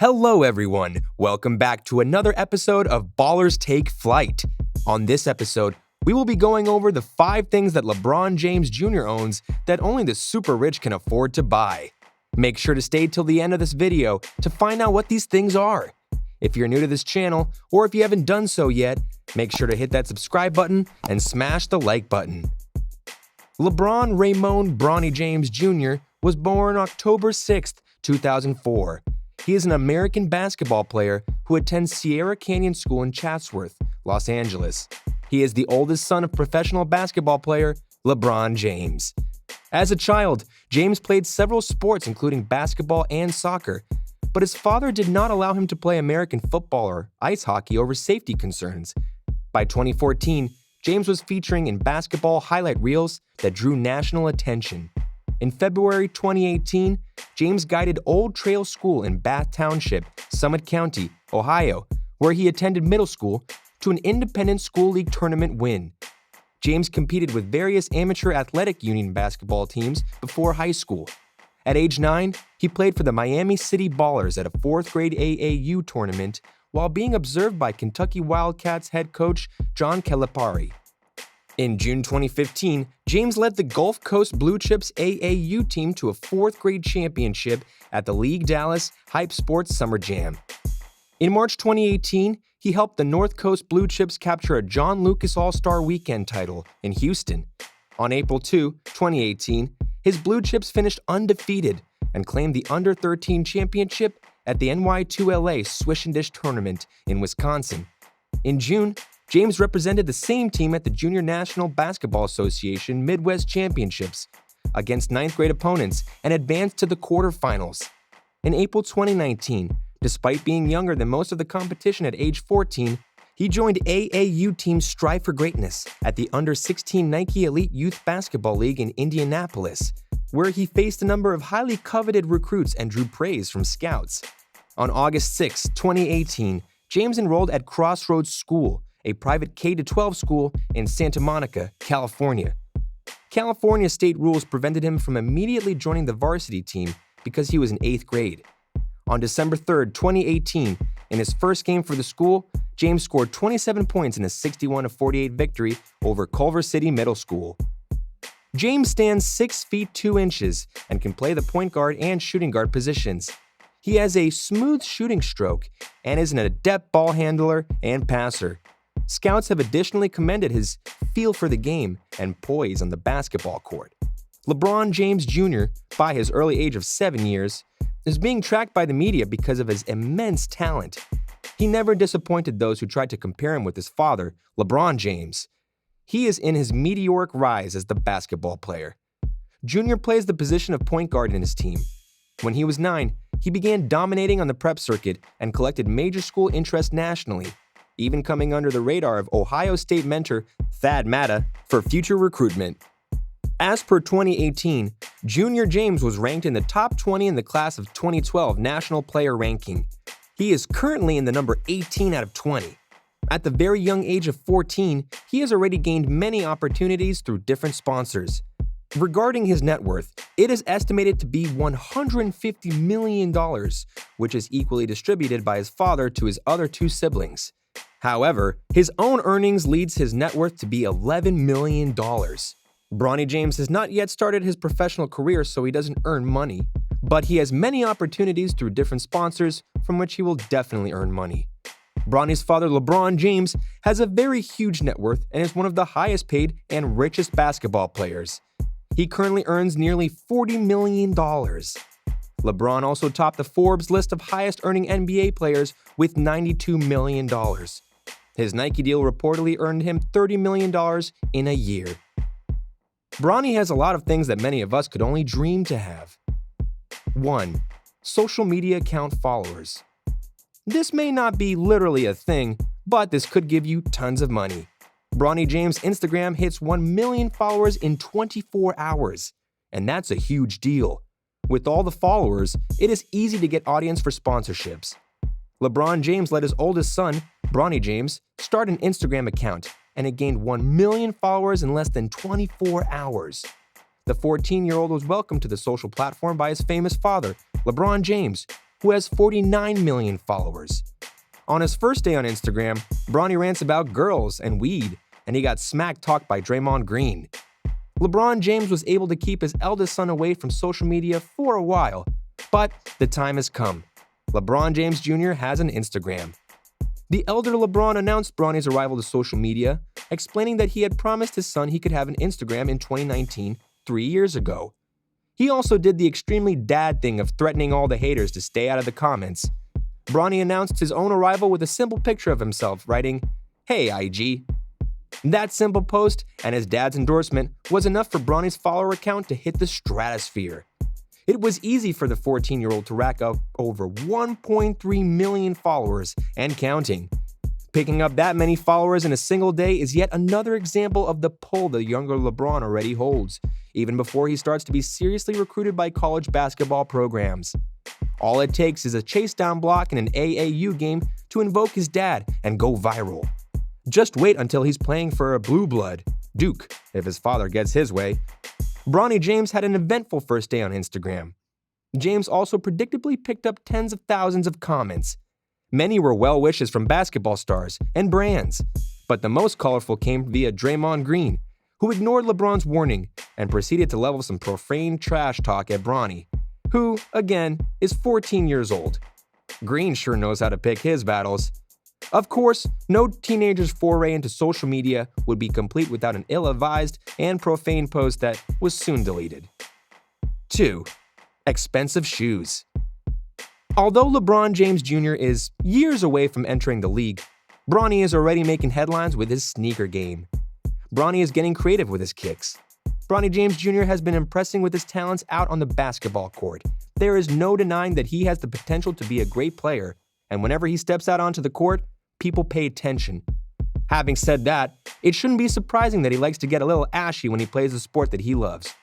Hello everyone, welcome back to another episode of Ballers Take Flight. On this episode, we will be going over the 5 things that LeBron James Jr. owns that only the super rich can afford to buy. Make sure to stay till the end of this video to find out what these things are. If you're new to this channel, or if you haven't done so yet, make sure to hit that subscribe button and smash the like button. LeBron Raymond Bronny James Jr. was born October 6, 2004. He is an American basketball player who attends Sierra Canyon School in Chatsworth, Los Angeles. He is the oldest son of professional basketball player LeBron James. As a child, James played several sports including basketball and soccer, but his father did not allow him to play American football or ice hockey over safety concerns. By 2014, James was featuring in basketball highlight reels that drew national attention. In February 2018, James guided Old Trail School in Bath Township, Summit County, Ohio, where he attended middle school, to an independent school league tournament win. James competed with various amateur athletic union basketball teams before high school. At age 9, he played for the Miami City Ballers at a 4th grade AAU tournament while being observed by Kentucky Wildcats head coach John Calipari. In June 2015, James led the Gulf Coast Blue Chips AAU team to a 4th grade championship at the League Dallas Hype Sports Summer Jam. In March 2018, he helped the North Coast Blue Chips capture a John Lucas All-Star Weekend title in Houston. On April 2, 2018, his Blue Chips finished undefeated and claimed the Under-13 championship at the NY2LA Swish and Dish tournament in Wisconsin. In June, James represented the same team at the Junior National Basketball Association Midwest Championships against 9th grade opponents and advanced to the quarterfinals. In April 2019, despite being younger than most of the competition at age 14, he joined AAU team Strive for Greatness at the Under-16 Nike Elite Youth Basketball League in Indianapolis, where he faced a number of highly coveted recruits and drew praise from scouts. On August 6, 2018, James enrolled at Crossroads School, a private K-12 school in Santa Monica, California. California state rules prevented him from immediately joining the varsity team because he was in 8th grade. On December 3, 2018, in his first game for the school, James scored 27 points in a 61-48 victory over Culver City Middle School. James stands 6 feet 2 inches and can play the point guard and shooting guard positions. He has a smooth shooting stroke and is an adept ball handler and passer. Scouts have additionally commended his feel for the game and poise on the basketball court. LeBron James Jr., by his early age of 7 years, is being tracked by the media because of his immense talent. He never disappointed those who tried to compare him with his father, LeBron James. He is in his meteoric rise as the basketball player. Jr. plays the position of point guard in his team. When he was 9, he began dominating on the prep circuit and collected major school interest nationally, even coming under the radar of Ohio State mentor Thad Matta for future recruitment. As per 2018, Junior James was ranked in the top 20 in the class of 2012 National Player Ranking. He is currently in the number 18 out of 20. At the very young age of 14, he has already gained many opportunities through different sponsors. Regarding his net worth, it is estimated to be $150 million, which is equally distributed by his father to his other 2 siblings. However, his own earnings leads his net worth to be $11 million. Bronny James has not yet started his professional career, so he doesn't earn money, but he has many opportunities through different sponsors from which he will definitely earn money. Bronny's father, LeBron James, has a very huge net worth and is one of the highest paid and richest basketball players. He currently earns nearly $40 million. LeBron also topped the Forbes list of highest earning NBA players with $92 million. His Nike deal reportedly earned him $30 million in a year. Bronny has a lot of things that many of us could only dream to have. 1. Social media account followers. This may not be literally a thing, but this could give you tons of money. Bronny James' Instagram hits 1 million followers in 24 hours, and that's a huge deal. With all the followers, it is easy to get audience for sponsorships. LeBron James let his oldest son, Bronny James, start an Instagram account, and it gained 1 million followers in less than 24 hours. The 14-year-old was welcomed to the social platform by his famous father, LeBron James, who has 49 million followers. On his first day on Instagram, Bronny rants about girls and weed, and he got smack-talked by Draymond Green. LeBron James was able to keep his eldest son away from social media for a while, but the time has come. LeBron James Jr. has an Instagram. The elder LeBron announced Bronny's arrival to social media, explaining that he had promised his son he could have an Instagram in 2019, 3 years ago. He also did the extremely dad thing of threatening all the haters to stay out of the comments. Bronny announced his own arrival with a simple picture of himself, writing, "Hey, IG." That simple post and his dad's endorsement was enough for Bronny's follower count to hit the stratosphere. It was easy for the 14-year-old to rack up over 1.3 million followers and counting. Picking up that many followers in a single day is yet another example of the pull the younger LeBron already holds, even before he starts to be seriously recruited by college basketball programs. All it takes is a chase down block in an AAU game to invoke his dad and go viral. Just wait until he's playing for a blue blood, Duke, if his father gets his way. Bronny James had an eventful first day on Instagram. James also predictably picked up tens of thousands of comments. Many were well wishes from basketball stars and brands, but the most colorful came via Draymond Green, who ignored LeBron's warning and proceeded to level some profane trash talk at Bronny, who, again, is 14 years old. Green sure knows how to pick his battles. Of course, no teenager's foray into social media would be complete without an ill-advised and profane post that was soon deleted. 2. Expensive shoes. Although LeBron James Jr. is years away from entering the league, Bronny is already making headlines with his sneaker game. Bronny is getting creative with his kicks. Bronny James Jr. has been impressing with his talents out on the basketball court. There is no denying that he has the potential to be a great player, and whenever he steps out onto the court, people pay attention. Having said that, it shouldn't be surprising that he likes to get a little ashy when he plays the sport that he loves.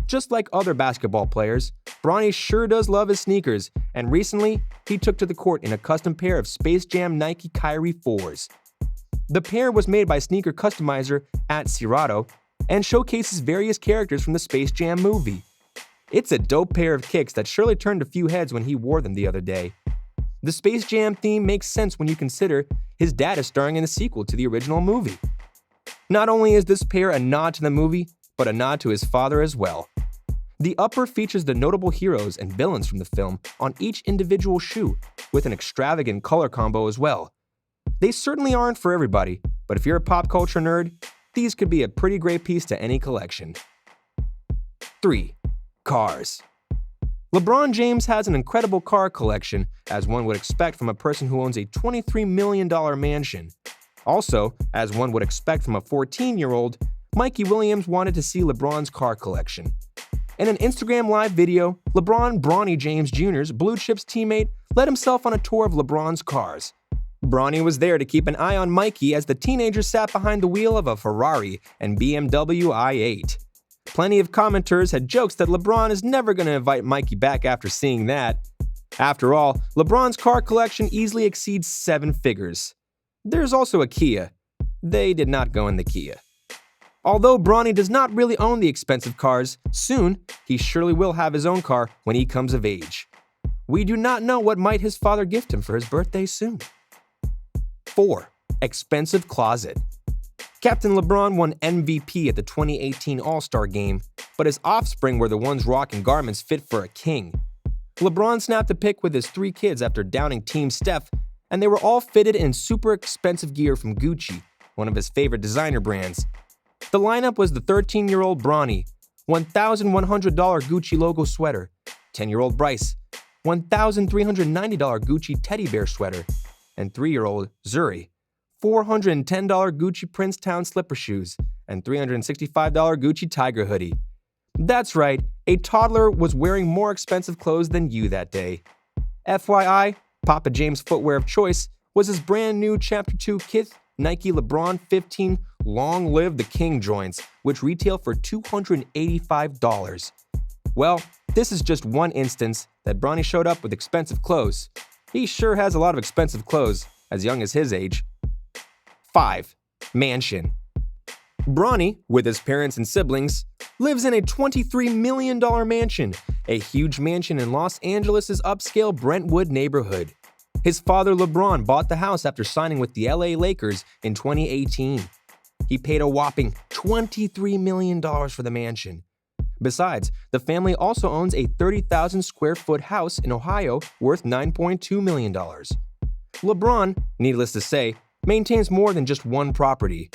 Just like other basketball players, Bronny sure does love his sneakers, and recently, he took to the court in a custom pair of Space Jam Nike Kyrie 4s. The pair was made by sneaker customizer @Cirato and showcases various characters from the Space Jam movie. It's a dope pair of kicks that surely turned a few heads when he wore them the other day. The Space Jam theme makes sense when you consider his dad is starring in the sequel to the original movie. Not only is this pair a nod to the movie, but a nod to his father as well. The upper features the notable heroes and villains from the film on each individual shoe, with an extravagant color combo as well. They certainly aren't for everybody, but if you're a pop culture nerd, these could be a pretty great piece to any collection. 3. Cars. LeBron James has an incredible car collection, as one would expect from a person who owns a $23 million mansion. Also, as one would expect from a 14-year-old, Mikey Williams wanted to see LeBron's car collection. In an Instagram Live video, LeBron Bronny James Jr.'s Blue Chips teammate led himself on a tour of LeBron's cars. Bronny was there to keep an eye on Mikey as the teenager sat behind the wheel of a Ferrari and BMW i8. Plenty of commenters had jokes that LeBron is never going to invite Mikey back after seeing that. After all, LeBron's car collection easily exceeds 7 figures. There's also a Kia. They did not go in the Kia. Although Bronny does not really own the expensive cars, soon he surely will have his own car when he comes of age. We do not know what might his father gift him for his birthday soon. 4. Expensive closet. Captain LeBron won MVP at the 2018 All-Star Game, but his offspring were the ones rocking garments fit for a king. LeBron snapped a pic with his 3 kids after downing Team Steph, and they were all fitted in super expensive gear from Gucci, one of his favorite designer brands. The lineup was the 13-year-old Bronny, $1,100 Gucci logo sweater, 10-year-old Bryce, $1,390 Gucci teddy bear sweater, and 3-year-old Zuri, $410 Gucci Princetown slipper shoes, and $365 Gucci Tiger hoodie. That's right, a toddler was wearing more expensive clothes than you that day. FYI, Papa James' footwear of choice was his brand new Chapter 2 Kith Nike LeBron 15 Long Live the King joints, which retail for $285. Well, this is just one instance that Bronny showed up with expensive clothes. He sure has a lot of expensive clothes, as young as his age. 5. Mansion. Bronny, with his parents and siblings, lives in a $23 million mansion, a huge mansion in Los Angeles' upscale Brentwood neighborhood. His father LeBron bought the house after signing with the LA Lakers in 2018. He paid a whopping $23 million for the mansion. Besides, the family also owns a 30,000 square foot house in Ohio worth $9.2 million. LeBron, needless to say, maintains more than just one property.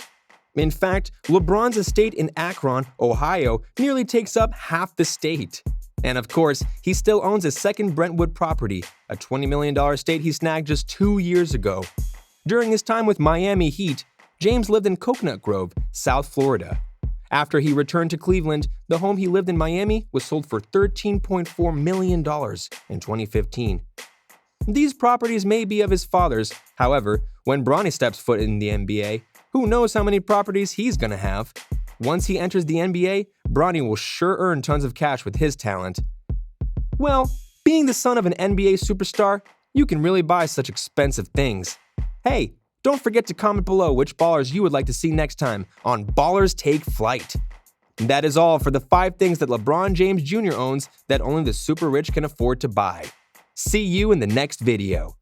In fact, LeBron's estate in Akron, Ohio, nearly takes up half the state. And of course, he still owns a second Brentwood property, a $20 million estate he snagged just 2 years ago. During his time with Miami Heat, James lived in Coconut Grove, South Florida. After he returned to Cleveland, the home he lived in Miami was sold for $13.4 million in 2015. These properties may be of his father's, however, when Bronny steps foot in the NBA, who knows how many properties he's gonna have? Once he enters the NBA, Bronny will sure earn tons of cash with his talent. Well, being the son of an NBA superstar, you can really buy such expensive things. Hey, don't forget to comment below which ballers you would like to see next time on Ballers Take Flight. That is all for the 5 things that LeBron James Jr. owns that only the super rich can afford to buy. See you in the next video.